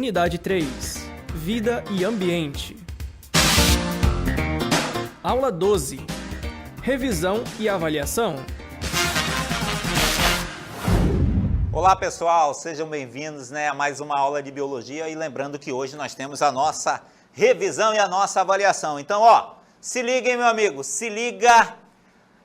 Unidade 3. Vida e Ambiente. Aula 12. Revisão e avaliação. Olá pessoal, sejam bem-vindos a mais uma aula de Biologia e lembrando que hoje nós temos a nossa revisão e a nossa avaliação. Então, se liga, hein, meu amigo, se liga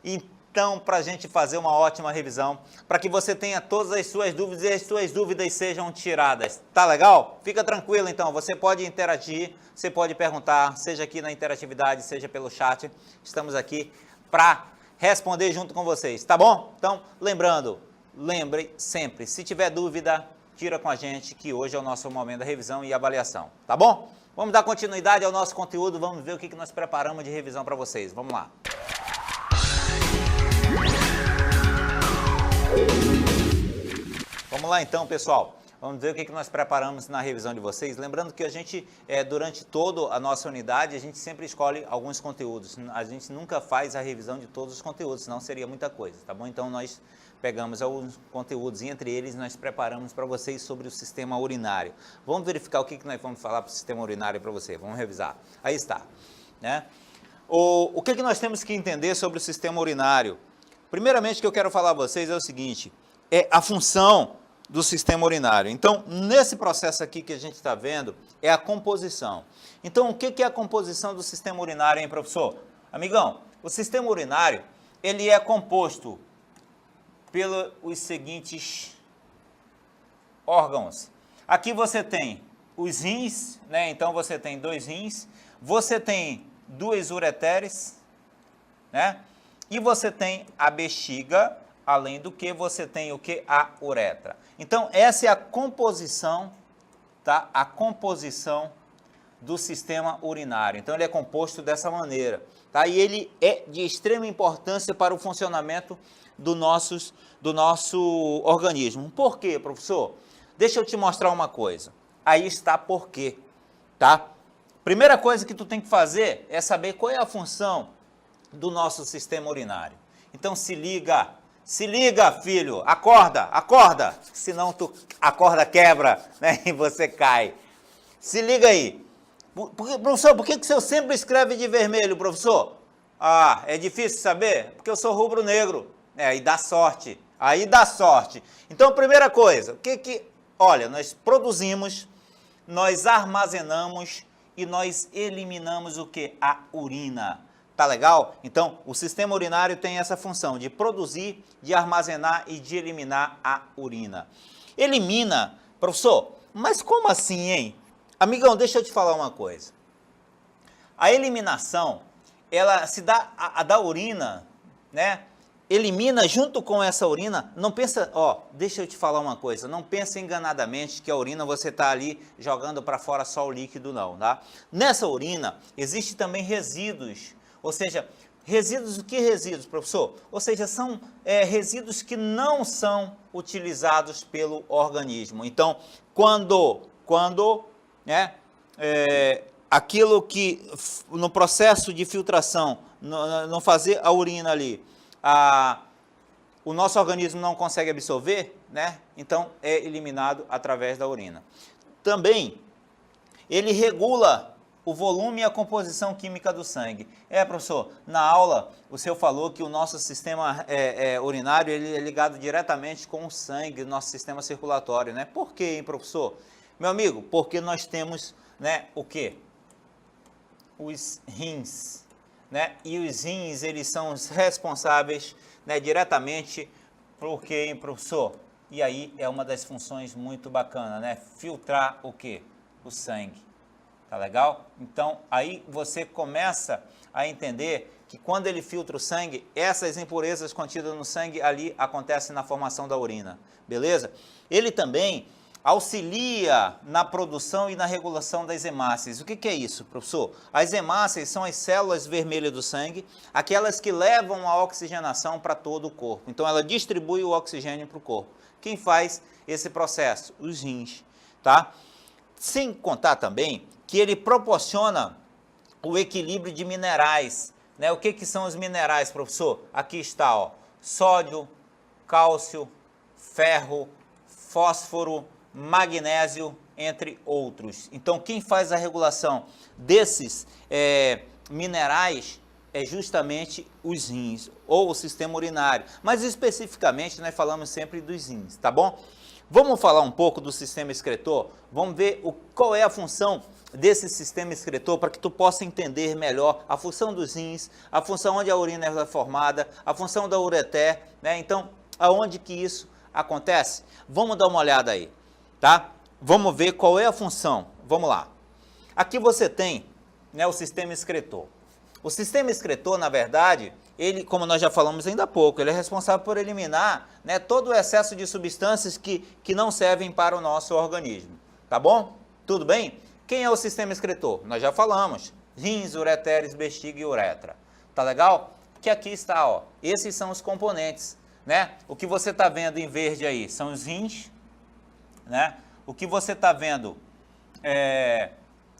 então para a gente fazer uma ótima revisão, para que você tenha todas as suas dúvidas e as suas dúvidas sejam tiradas. Tá legal? Fica tranquilo então, você pode interagir, você pode perguntar, seja aqui na interatividade, seja pelo chat, estamos aqui para responder junto com vocês, tá bom? Então, lembre sempre, se tiver dúvida, tira com a gente, que hoje é o nosso momento da revisão e avaliação, tá bom? Vamos dar continuidade ao nosso conteúdo, vamos ver o que nós preparamos de revisão para vocês, vamos lá. Vamos lá então, pessoal, vamos ver o que nós preparamos na revisão de vocês. Lembrando que a gente, durante toda a nossa unidade, a gente sempre escolhe alguns conteúdos, a gente nunca faz a revisão de todos os conteúdos, senão seria muita coisa, tá bom? Então nós pegamos alguns conteúdos e entre eles nós preparamos para vocês sobre o sistema urinário. Vamos verificar o que nós vamos falar para o sistema urinário para você, vamos revisar. Aí está, né? O que nós temos que entender sobre o sistema urinário? Primeiramente, o que eu quero falar a vocês é o seguinte, é a função do sistema urinário. Então, nesse processo aqui que a gente está vendo, é a composição. Então, o que é a composição do sistema urinário, hein, professor? Amigão, o sistema urinário, ele é composto pelos seguintes órgãos. Aqui você tem os rins, né? Então, você tem 2 rins, você tem 2 ureteres, né? E você tem a bexiga, além do que você tem o que? A uretra. Então, essa é a composição, tá? A composição do sistema urinário. Então, ele é composto dessa maneira, tá? E ele é de extrema importância para o funcionamento do nosso organismo. Por quê, professor? Deixa eu te mostrar uma coisa. Aí está por quê, tá? Primeira coisa que tu tem que fazer é saber qual é a função do nosso sistema urinário. Então, se liga, filho, acorda, senão a corda quebra, né, e você cai. Se liga aí. Professor, por que o senhor sempre escreve de vermelho, professor? Ah, é difícil saber? Porque eu sou rubro-negro. Aí dá sorte. Então, primeira coisa, olha, nós produzimos, nós armazenamos e nós eliminamos o que? A urina. Tá legal? Então, o sistema urinário tem essa função de produzir, de armazenar e de eliminar a urina. Elimina, professor, mas como assim, hein? Amigão, deixa eu te falar uma coisa. A eliminação, ela se dá, a da urina, né? Elimina junto com essa urina, não pensa, deixa eu te falar uma coisa, não pensa enganadamente que a urina você está ali jogando para fora só o líquido não, tá? Nessa urina, existe também resíduos, ou seja, resíduos, o que resíduos, professor? Ou seja, são resíduos que não são utilizados pelo organismo. Então, quando aquilo que no processo de filtração, não fazer a urina ali, o nosso organismo não consegue absorver, né? Então é eliminado através da urina. Também ele regula o volume e a composição química do sangue. Professor, na aula o senhor falou que o nosso sistema urinário ele é ligado diretamente com o sangue, nosso sistema circulatório, né? Por quê, hein, professor? Meu amigo, porque nós temos, né, o quê? Os rins, né? E os rins, eles são os responsáveis, né, diretamente por quê, hein, professor? E aí é uma das funções muito bacana, né? Filtrar o quê? O sangue. Tá legal? Então, aí você começa a entender que quando ele filtra o sangue, essas impurezas contidas no sangue ali acontecem na formação da urina, beleza? Ele também auxilia na produção e na regulação das hemácias. O que é isso, professor? As hemácias são as células vermelhas do sangue, aquelas que levam a oxigenação para todo o corpo. Então, ela distribui o oxigênio para o corpo. Quem faz esse processo? Os rins, tá? Sem contar também que ele proporciona o equilíbrio de minerais, né? O que são os minerais, professor? Aqui está, sódio, cálcio, ferro, fósforo, magnésio entre outros. Então, quem faz a regulação desses minerais é justamente os rins, ou o sistema urinário. Mas, especificamente, nós falamos sempre dos rins, tá bom? Vamos falar um pouco do sistema excretor? Vamos ver qual é a função desse sistema excretor para que tu possa entender melhor a função dos rins, a função onde a urina é formada, a função da ureter, né? Então, aonde que isso acontece? Vamos dar uma olhada aí, tá? Vamos ver qual é a função. Vamos lá. Aqui você tem, né, o sistema excretor. O sistema excretor, na verdade, ele, como nós já falamos ainda há pouco, ele é responsável por eliminar, né, todo o excesso de substâncias que não servem para o nosso organismo. Tá bom? Tudo bem? Quem é o sistema excretor? Nós já falamos. Rins, ureteres, bexiga e uretra. Tá legal? Que aqui está, ó. Esses são os componentes, né? O que você está vendo em verde aí são os rins, né? O que você está vendo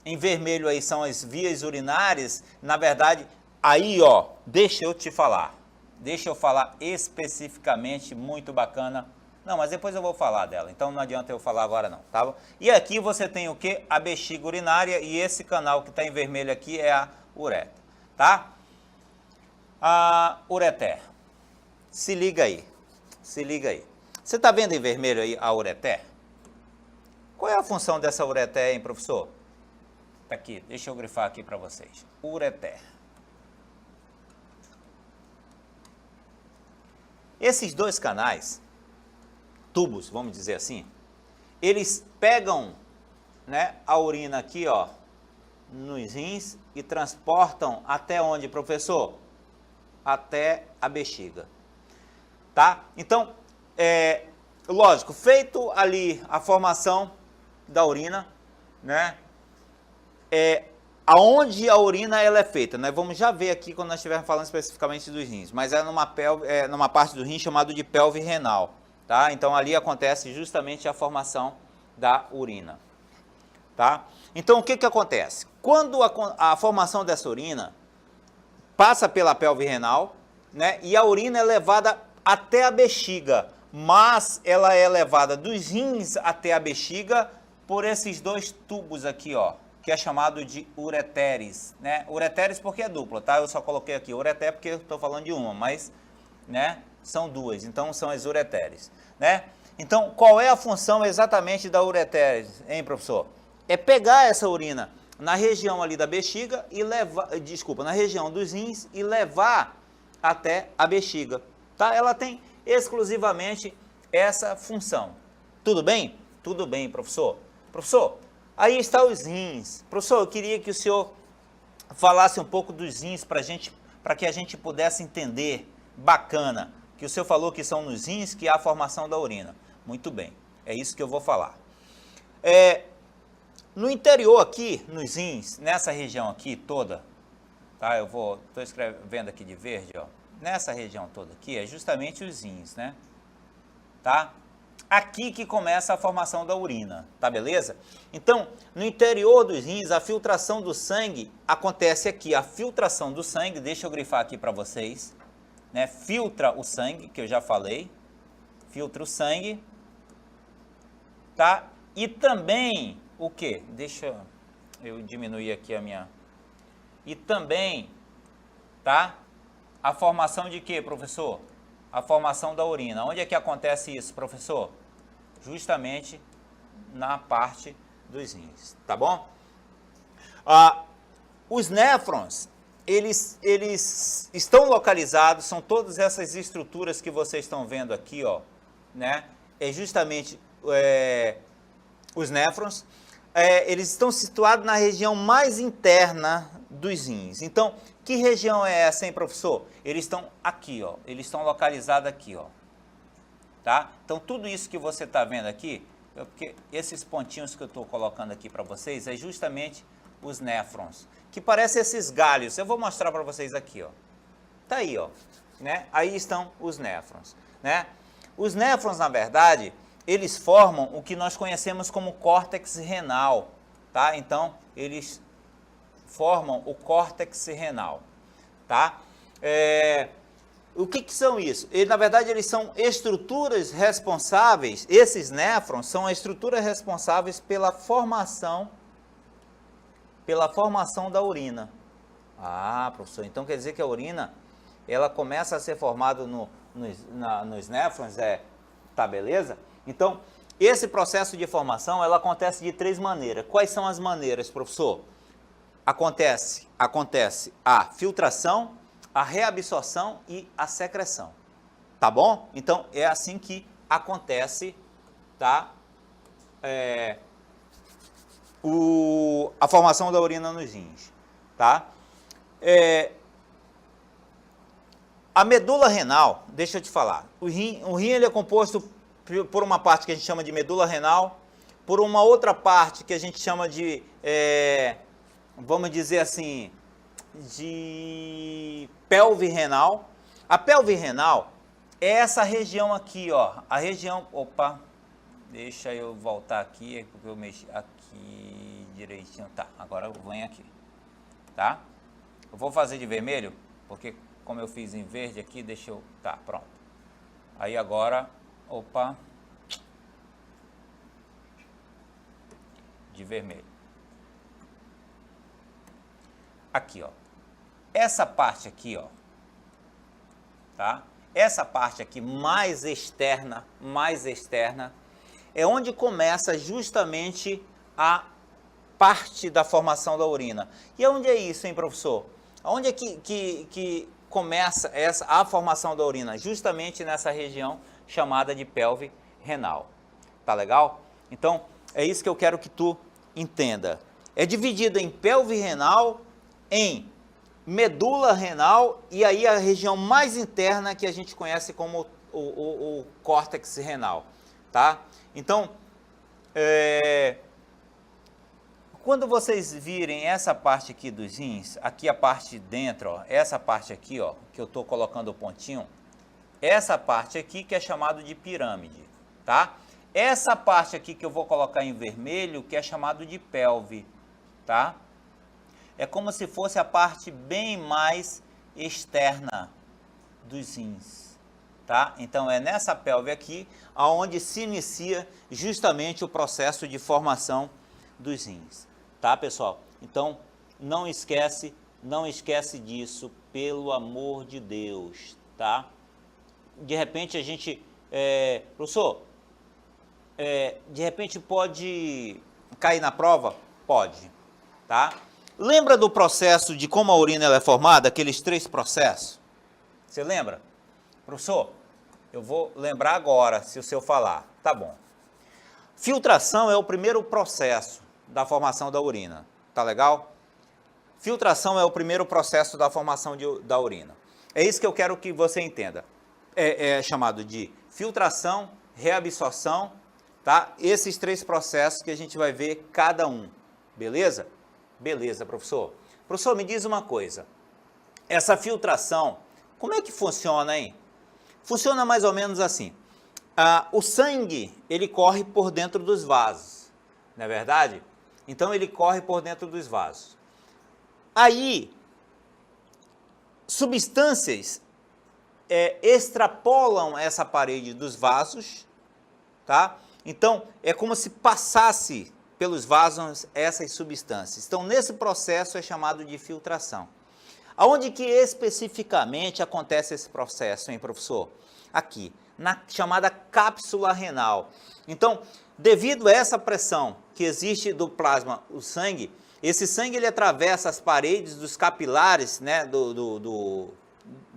em vermelho aí são as vias urinárias. Na verdade, aí, ó, deixa eu te falar. Deixa eu falar especificamente, muito bacana. Não, mas depois eu vou falar dela, então não adianta eu falar agora não, tá? E aqui você tem o que? A bexiga urinária, e esse canal que está em vermelho aqui é a uretra, tá? A ureter. Se liga aí, se liga aí. Você está vendo em vermelho aí a ureter? Qual é a função dessa ureter, hein, professor? Tá aqui, deixa eu grifar aqui para vocês. Ureter. Esses dois canais, tubos, vamos dizer assim, eles pegam, né, a urina aqui, ó, nos rins e transportam até onde, professor? Até a bexiga, tá? Então, lógico, feito ali a formação da urina, né, aonde a urina ela é feita, nós vamos já ver aqui quando nós estivermos falando especificamente dos rins, mas é numa parte do rim chamado de pelve renal. Tá? Então, ali acontece justamente a formação da urina. Tá? Então, o que acontece? Quando a formação dessa urina passa pela pelve renal, né, e a urina é levada até a bexiga, mas ela é levada dos rins até a bexiga por esses dois tubos aqui, ó, que é chamado de ureteres. Né? Ureteres porque é dupla, tá? Eu só coloquei aqui ureter porque eu estou falando de uma, mas, né, são duas, então são as ureteres, né? Então, qual é a função exatamente da ureteres, hein, professor? É pegar essa urina na região ali da bexiga e levar, na região dos rins e levar até a bexiga, tá? Ela tem exclusivamente essa função. Tudo bem? Tudo bem, professor. Professor, aí está os rins. Professor, eu queria que o senhor falasse um pouco dos rins para que a gente pudesse entender. Bacana, que o senhor falou que são nos rins que há a formação da urina. Muito bem, é isso que eu vou falar. No interior aqui, nos rins, nessa região aqui toda, tá? Estou escrevendo aqui de verde, ó. Nessa região toda aqui é justamente os rins, né? Tá? Aqui que começa a formação da urina, tá beleza? Então, no interior dos rins, a filtração do sangue acontece aqui. A filtração do sangue, deixa eu grifar aqui para vocês, né? Filtra o sangue, que eu já falei, filtra o sangue, tá? E também, o que? Deixa eu diminuir aqui a minha... E também, tá? A formação de quê, professor? A formação da urina. Onde é que acontece isso, professor? Justamente na parte dos rins, tá bom? Os néfrons, eles estão localizados, são todas essas estruturas que vocês estão vendo aqui, ó, né? É justamente os néfrons. Eles estão situados na região mais interna dos rins. Então, que região é essa, hein, professor? Eles estão aqui, ó. Eles estão localizados aqui, ó. Tá? Então, tudo isso que você está vendo aqui, porque esses pontinhos que eu estou colocando aqui para vocês, é justamente os néfrons, que parecem esses galhos. Eu vou mostrar para vocês aqui, ó. Tá aí, ó. Né? Aí estão os néfrons, né? Os néfrons, na verdade, eles formam o que nós conhecemos como córtex renal, tá? Então, eles formam o córtex renal, tá? O que são isso? Na verdade, eles são estruturas responsáveis, esses néfrons são estruturas responsáveis pela formação da urina. Ah, professor, então quer dizer que a urina, ela começa a ser formada nos néfrons, tá beleza? Então, esse processo de formação, ela acontece de 3 maneiras. Quais são as maneiras, professor? Acontece a filtração, a reabsorção e a secreção, tá bom? Então, é assim que acontece, tá? A formação da urina nos rins, tá? A medula renal, deixa eu te falar, o rim ele é composto por uma parte que a gente chama de medula renal, por uma outra parte que a gente chama de, vamos dizer assim, de pelve renal. A pelve renal é essa região aqui, ó, a região, opa, deixa eu voltar aqui, porque eu mexi aqui direitinho, tá, agora eu venho aqui, tá? Eu vou fazer de vermelho, porque como eu fiz em verde aqui, deixa eu, tá, pronto. Aí agora, opa, de vermelho. Aqui, ó. Essa parte aqui, ó, tá? Essa parte aqui mais externa, é onde começa justamente a parte da formação da urina. E onde é isso, hein, professor? Onde é que começa a formação da urina? Justamente nessa região chamada de pelve renal. Tá legal? Então, é isso que eu quero que tu entenda. É dividido em pelve renal, em medula renal e aí a região mais interna que a gente conhece como o córtex renal, tá? Então, quando vocês virem essa parte aqui dos rins, aqui a parte de dentro, ó, essa parte aqui, ó, que eu estou colocando o pontinho, essa parte aqui que é chamado de pirâmide, tá? Essa parte aqui que eu vou colocar em vermelho, que é chamado de pelve, tá? É como se fosse a parte bem mais externa dos rins, tá? Então, é nessa pelve aqui, aonde se inicia justamente o processo de formação dos rins, tá, pessoal? Então, não esquece disso, pelo amor de Deus, tá? De repente, a gente, professor, de repente pode cair na prova? Pode, tá? Lembra do processo de como a urina ela é formada, aqueles 3 processos? Você lembra? Professor, eu vou lembrar agora, se o senhor falar. Tá bom. Filtração é o primeiro processo da formação da urina. Tá legal? Filtração é o primeiro processo da formação da urina. É isso que eu quero que você entenda. É chamado de filtração, reabsorção, tá? Esses 3 processos que a gente vai ver cada um. Beleza? Beleza, professor. Professor, me diz uma coisa. Essa filtração, como é que funciona, hein? Funciona mais ou menos assim. O sangue, ele corre por dentro dos vasos, não é verdade? Então, ele corre por dentro dos vasos. Aí, substâncias extrapolam essa parede dos vasos, tá? Então, é como se passasse pelos vasos essas substâncias. Então, nesse processo é chamado de filtração. Aonde que especificamente acontece esse processo, hein, professor? Aqui, na chamada cápsula renal. Então, devido a essa pressão que existe do plasma, o sangue, esse sangue ele atravessa as paredes dos capilares, né,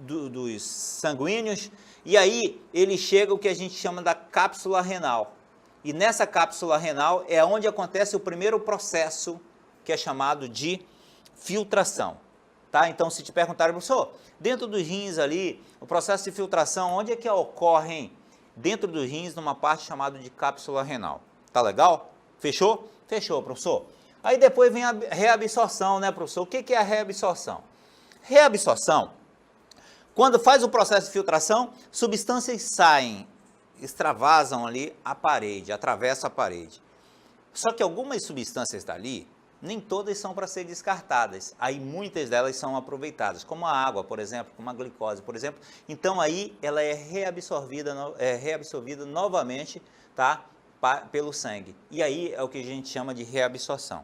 dos sanguíneos, e aí ele chega ao que a gente chama da cápsula renal. E nessa cápsula renal é onde acontece o primeiro processo, que é chamado de filtração. Tá? Então, se te perguntarem, professor, dentro dos rins ali, o processo de filtração, onde é que ocorre, hein? Dentro dos rins, numa parte chamada de cápsula renal. Tá legal? Fechou? Fechou, professor. Aí depois vem a reabsorção, né, professor? O que é a reabsorção? Reabsorção, quando faz o processo de filtração, substâncias saem, extravasam ali a parede, atravessam a parede. Só que algumas substâncias dali, Nem todas são para ser descartadas, aí muitas delas são aproveitadas, como a água, por exemplo, como a glicose, por exemplo. Então aí ela é reabsorvida novamente, tá, pelo sangue. E aí é o que a gente chama de reabsorção.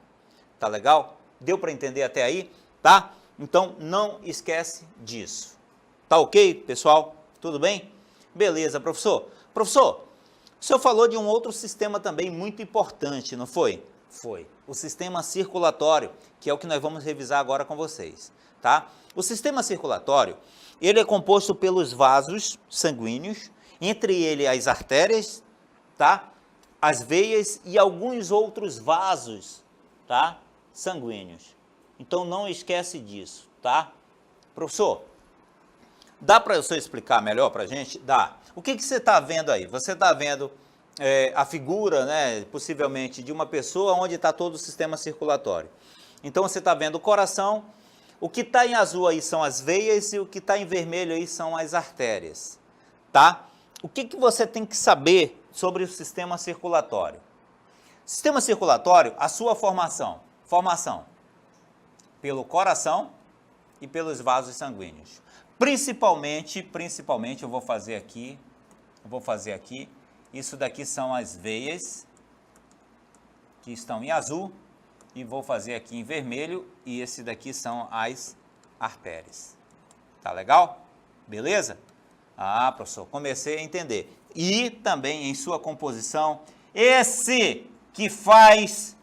Tá legal? Deu para entender até aí? Tá? Então não esquece disso. Tá ok, pessoal? Tudo bem? Beleza, professor. Professor, o senhor falou de um outro sistema também muito importante, não foi? Foi. O sistema circulatório, que é o que nós vamos revisar agora com vocês, tá? O sistema circulatório, ele é composto pelos vasos sanguíneos, entre eles as artérias, tá? As veias e alguns outros vasos, tá? Sanguíneos. Então não esquece disso, tá? Professor, dá para você explicar melhor para a gente? Dá. O que você está vendo aí? Você está vendo a figura, né, possivelmente, de uma pessoa onde está todo o sistema circulatório. Então você está vendo o coração, o que está em azul aí são as veias e o que está em vermelho aí são as artérias, tá? O que você tem que saber sobre o sistema circulatório? Sistema circulatório, a sua formação pelo coração e pelos vasos sanguíneos. Principalmente, eu vou fazer aqui, isso daqui são as veias, que estão em azul, e vou fazer aqui em vermelho, e esse daqui são as artérias. Tá legal? Beleza? Ah, professor, comecei a entender. E também em sua composição, esse que faz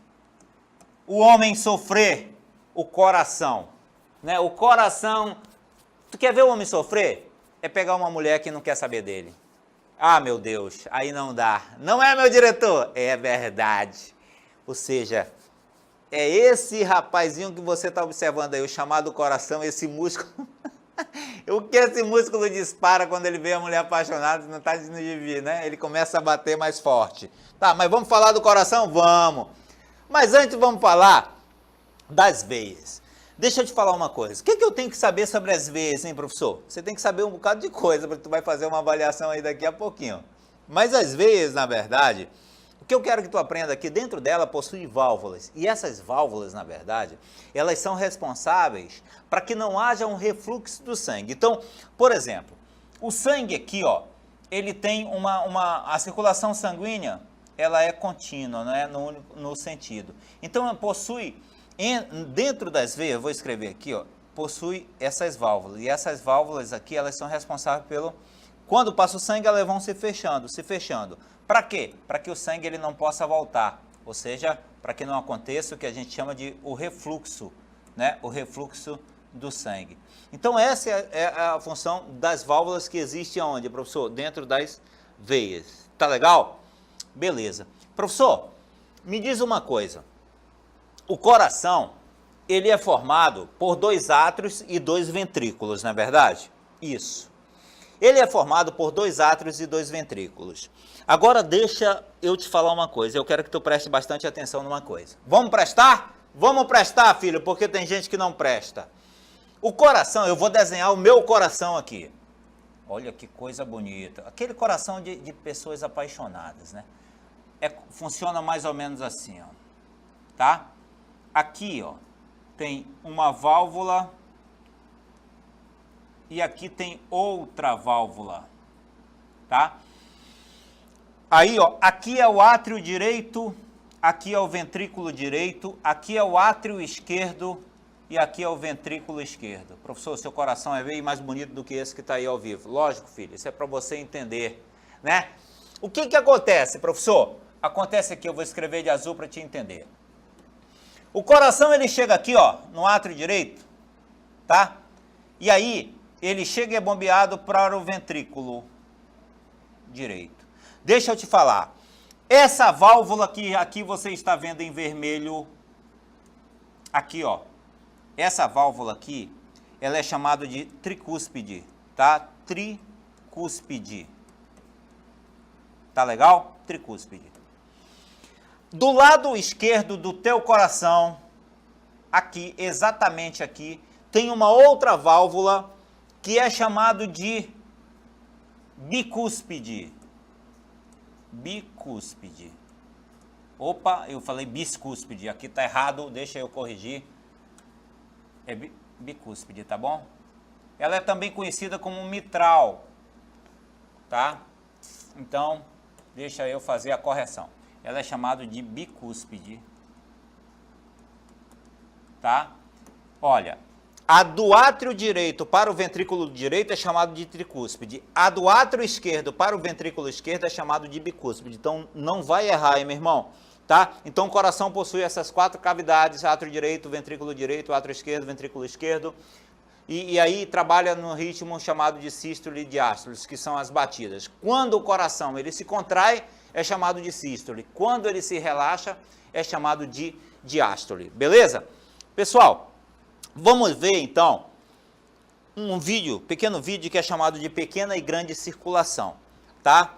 o homem sofrer, o coração, né? O coração, tu quer ver o homem sofrer? É pegar uma mulher que não quer saber dele. Ah, meu Deus, aí não dá. Não é, meu diretor? É verdade. Ou seja, é esse rapazinho que você está observando aí, o chamado coração, esse músculo. O que esse músculo dispara quando ele vê a mulher apaixonada, não está dizendo de vir, né? Ele começa a bater mais forte. Tá, mas vamos falar do coração? Vamos. Mas antes vamos falar das veias. Deixa eu te falar uma coisa. O que eu tenho que saber sobre as veias, hein, professor? Você tem que saber um bocado de coisa, porque tu vai fazer uma avaliação aí daqui a pouquinho. Mas as veias, na verdade, o que eu quero que tu aprenda aqui, dentro dela possui válvulas. E essas válvulas, na verdade, elas são responsáveis para que não haja um refluxo do sangue. Então, por exemplo, o sangue aqui, ó, ele tem a circulação sanguínea, ela é contínua, né, no sentido. Então, possui... Dentro das veias, vou escrever aqui, ó, possui essas válvulas. E essas válvulas aqui, elas são responsáveis pelo... Quando passa o sangue, elas vão se fechando. Para quê? Para que o sangue ele não possa voltar. Ou seja, para que não aconteça o que a gente chama de o refluxo, né? O refluxo do sangue. Então, essa é a função das válvulas que existem aonde, professor? Dentro das veias. Tá legal? Beleza. Professor, me diz uma coisa. O coração, ele é formado por 2 átrios e 2 ventrículos, não é verdade? Isso. Ele é formado por 2 átrios e 2 ventrículos. Agora deixa eu te falar uma coisa, eu quero que tu preste bastante atenção numa coisa. Vamos prestar? Vamos prestar, filho, porque tem gente que não presta. O coração, eu vou desenhar o meu coração aqui. Olha que coisa bonita. Aquele coração de pessoas apaixonadas, né? Funciona mais ou menos assim, ó. Tá? Aqui, ó, tem uma válvula e aqui tem outra válvula, tá? Aí, ó, aqui é o átrio direito, aqui é o ventrículo direito, aqui é o átrio esquerdo e aqui é o ventrículo esquerdo. Professor, seu coração é bem mais bonito do que esse que está aí ao vivo. Lógico, filho, isso é para você entender, né? O que acontece, professor? Acontece aqui, eu vou escrever de azul para te entender. O coração, ele chega aqui, ó, no átrio direito, tá? E aí, ele chega e é bombeado para o ventrículo direito. Deixa eu te falar. Essa válvula que aqui você está vendo em vermelho, aqui, ó. Essa válvula aqui, ela é chamada de tricúspide, tá? Tricúspide. Tá legal? Tricúspide. Do lado esquerdo do teu coração, aqui, exatamente aqui, tem uma outra válvula que é chamado de bicúspide. Bicúspide. Opa, eu falei biscúspide, aqui tá errado, deixa eu corrigir. É bicúspide, tá bom? Ela é também conhecida como mitral, tá? Então, deixa eu fazer a correção. Ela é chamada de bicúspide, tá? Olha, a do átrio direito para o ventrículo direito é chamado de tricúspide. A do átrio esquerdo para o ventrículo esquerdo é chamado de bicúspide. Então, não vai errar, hein, meu irmão? Tá? Então, o coração possui essas 4 cavidades, átrio direito, átrio esquerdo, ventrículo esquerdo. E aí trabalha no ritmo chamado de sístole e diástole, que são as batidas. Quando o coração ele se contrai, é chamado de sístole. Quando ele se relaxa, é chamado de diástole. Beleza? Pessoal, vamos ver então um vídeo, pequeno vídeo que é chamado de pequena e grande circulação, tá?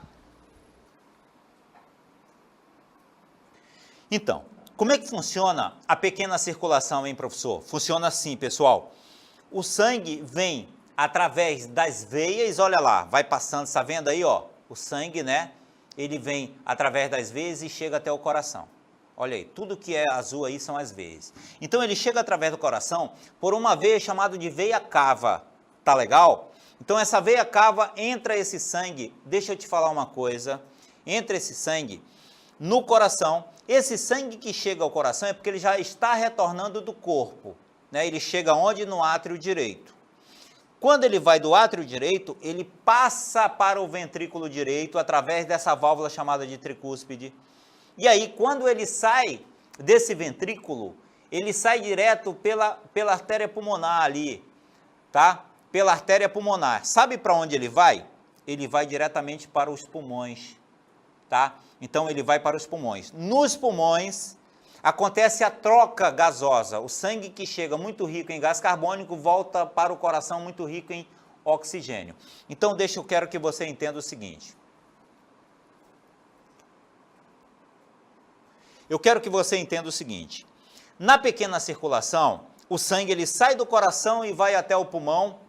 Então, como é que funciona a pequena circulação, hein, professor? Funciona assim, pessoal. O sangue vem através das veias, olha lá, vai passando, está vendo aí, ó? O sangue, né? Ele vem através das veias e chega até o coração. Olha aí, tudo que é azul aí são as veias. Então ele chega através do coração por uma veia chamada de veia cava. Tá legal? Então essa veia cava, entra esse sangue, deixa eu te falar uma coisa, entra esse sangue no coração. Esse sangue que chega ao coração é porque ele já está retornando do corpo, né? Ele chega onde? No átrio direito. Quando ele vai do átrio direito, ele passa para o ventrículo direito através dessa válvula chamada de tricúspide. E aí, quando ele sai desse ventrículo, ele sai direto pela artéria pulmonar ali, tá? Pela artéria pulmonar. Sabe para onde ele vai? Ele vai diretamente para os pulmões, tá? Então, ele vai para os pulmões. Nos pulmões, acontece a troca gasosa. O sangue que chega muito rico em gás carbônico volta para o coração muito rico em oxigênio. Então, eu quero que você entenda o seguinte. Eu quero que você entenda o seguinte. Na pequena circulação, o sangue ele sai do coração e vai até o pulmão.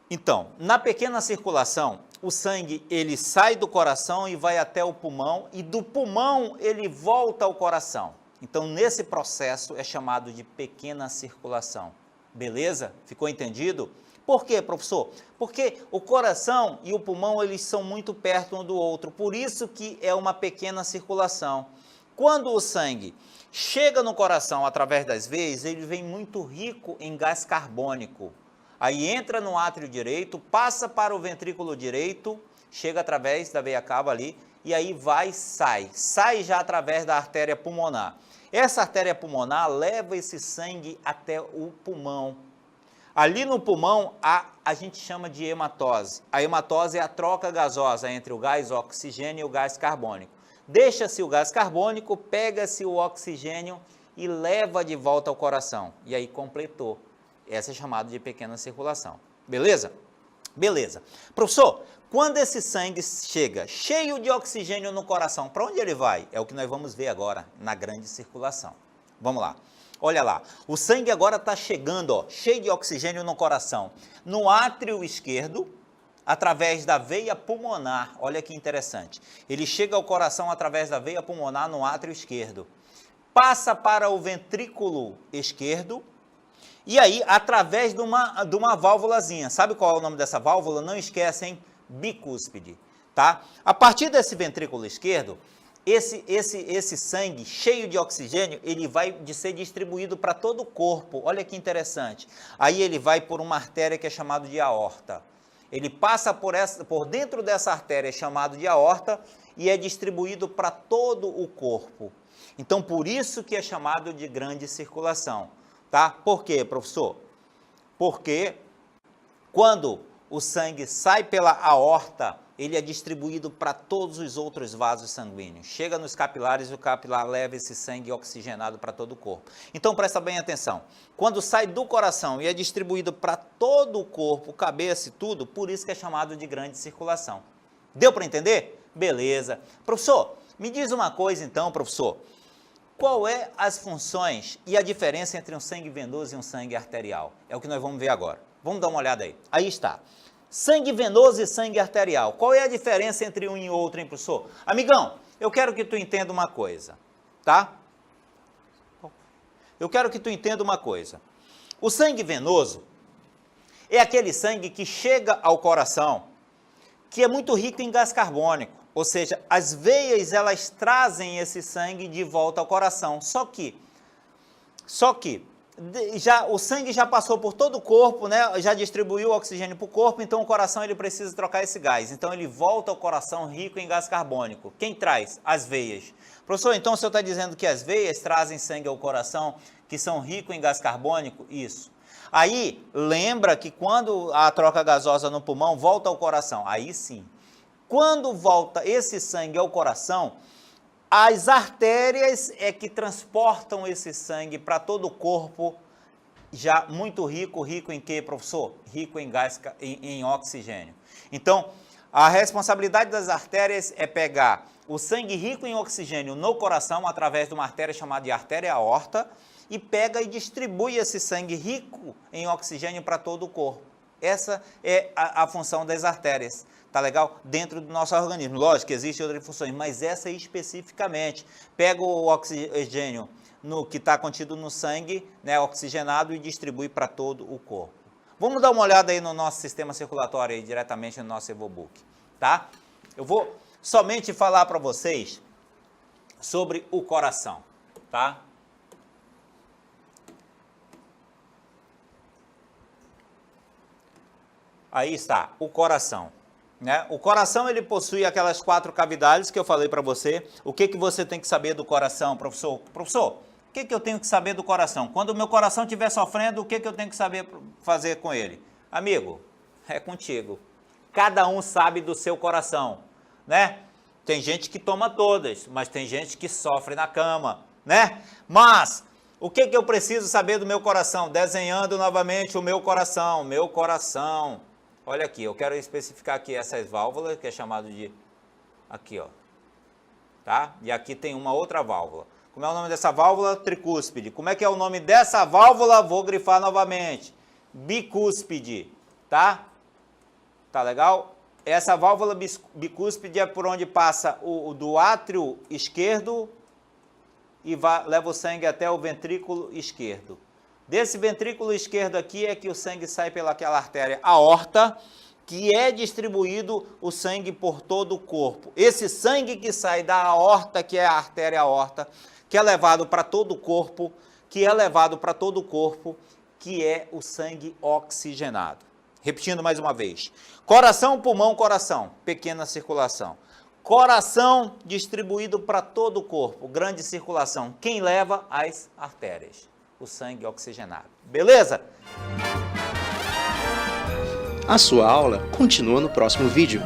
Então, na pequena circulação, o sangue ele sai do coração e vai até o pulmão, e do pulmão ele volta ao coração. Então, nesse processo é chamado de pequena circulação. Beleza? Ficou entendido? Por quê, professor? Porque o coração e o pulmão eles são muito perto um do outro, por isso que é uma pequena circulação. Quando o sangue chega no coração através das veias, ele vem muito rico em gás carbônico. Aí entra no átrio direito, passa para o ventrículo direito, chega através da veia cava ali, e aí vai e sai. Sai já através da artéria pulmonar. Essa artéria pulmonar leva esse sangue até o pulmão. Ali no pulmão, a gente chama de hematose. A hematose é a troca gasosa entre o gás oxigênio e o gás carbônico. Deixa-se o gás carbônico, pega-se o oxigênio e leva de volta ao coração. E aí completou. Essa é chamada de pequena circulação. Beleza? Beleza. Professor, quando esse sangue chega cheio de oxigênio no coração, para onde ele vai? É o que nós vamos ver agora, na grande circulação. Vamos lá. Olha lá. O sangue agora está chegando, ó, cheio de oxigênio no coração. No átrio esquerdo, através da veia pulmonar. Olha que interessante. Ele chega ao coração através da veia pulmonar no átrio esquerdo. Passa para o ventrículo esquerdo. E aí, através de uma válvulazinha. Sabe qual é o nome dessa válvula? Não esquecem, bicúspide, tá? A partir desse ventrículo esquerdo, esse sangue cheio de oxigênio, ele vai ser distribuído para todo o corpo. Olha que interessante. Aí ele vai por uma artéria que é chamada de aorta. Ele passa por dentro dessa artéria chamada de aorta e é distribuído para todo o corpo. Então, por isso que é chamado de grande circulação. Tá? Por quê, professor? Porque quando o sangue sai pela aorta, ele é distribuído para todos os outros vasos sanguíneos. Chega nos capilares e o capilar leva esse sangue oxigenado para todo o corpo. Então, presta bem atenção. Quando sai do coração e é distribuído para todo o corpo, cabeça e tudo, por isso que é chamado de grande circulação. Deu para entender? Beleza. Professor, me diz uma coisa então, professor. Qual é as funções e a diferença entre um sangue venoso e um sangue arterial? É o que nós vamos ver agora. Vamos dar uma olhada aí. Aí está. Sangue venoso e sangue arterial. Qual é a diferença entre um e outro, hein, professor? Amigão, eu quero que tu entenda uma coisa, tá? Eu quero que tu entenda uma coisa. O sangue venoso é aquele sangue que chega ao coração, que é muito rico em gás carbônico, ou seja, as veias elas trazem esse sangue de volta ao coração. Só que o sangue já passou por todo o corpo, né? Já distribuiu o oxigênio para o corpo, então o coração ele precisa trocar esse gás. Então ele volta ao coração rico em gás carbônico. Quem traz? As veias. Professor, então o senhor está dizendo que as veias trazem sangue ao coração, que são ricos em gás carbônico? Isso. Aí, lembra que quando a troca gasosa no pulmão volta ao coração, aí sim. Quando volta esse sangue ao coração, as artérias é que transportam esse sangue para todo o corpo, já muito rico em quê, professor? Rico em gás, em oxigênio. Então, a responsabilidade das artérias é pegar o sangue rico em oxigênio no coração, através de uma artéria chamada de artéria aorta, e pega e distribui esse sangue rico em oxigênio para todo o corpo. Essa é a função das artérias, tá legal? Dentro do nosso organismo. Lógico que existem outras funções, mas essa especificamente. Pega o oxigênio que está contido no sangue, né, oxigenado, e distribui para todo o corpo. Vamos dar uma olhada aí no nosso sistema circulatório, aí, diretamente no nosso EvoBook, tá? Eu vou somente falar para vocês sobre o coração, tá? Aí está, o coração. Né? O coração ele possui aquelas 4 cavidades que eu falei para você. O que você tem que saber do coração, professor? Professor, o que eu tenho que saber do coração? Quando o meu coração estiver sofrendo, o que eu tenho que saber fazer com ele? Amigo, é contigo. Cada um sabe do seu coração, né? Tem gente que toma todas, mas tem gente que sofre na cama, né? Mas o que eu preciso saber do meu coração? Desenhando novamente o meu coração. Olha aqui, eu quero especificar aqui essas válvulas, que é chamado de... Aqui, ó. Tá? E aqui tem uma outra válvula. Como é o nome dessa válvula? Tricúspide. Como é que é o nome dessa válvula? Vou grifar novamente. Bicúspide. Tá? Tá legal? Essa válvula bicúspide é por onde passa do átrio esquerdo e leva o sangue até o ventrículo esquerdo. Desse ventrículo esquerdo aqui é que o sangue sai pelaquela artéria aorta, que é distribuído o sangue por todo o corpo. Esse sangue que sai da aorta, que é a artéria aorta, que é levado para todo o corpo, que é o sangue oxigenado. Repetindo mais uma vez. Coração, pulmão, coração, pequena circulação. Coração distribuído para todo o corpo, grande circulação. Quem leva? As artérias. O sangue oxigenado. Beleza? A sua aula continua no próximo vídeo.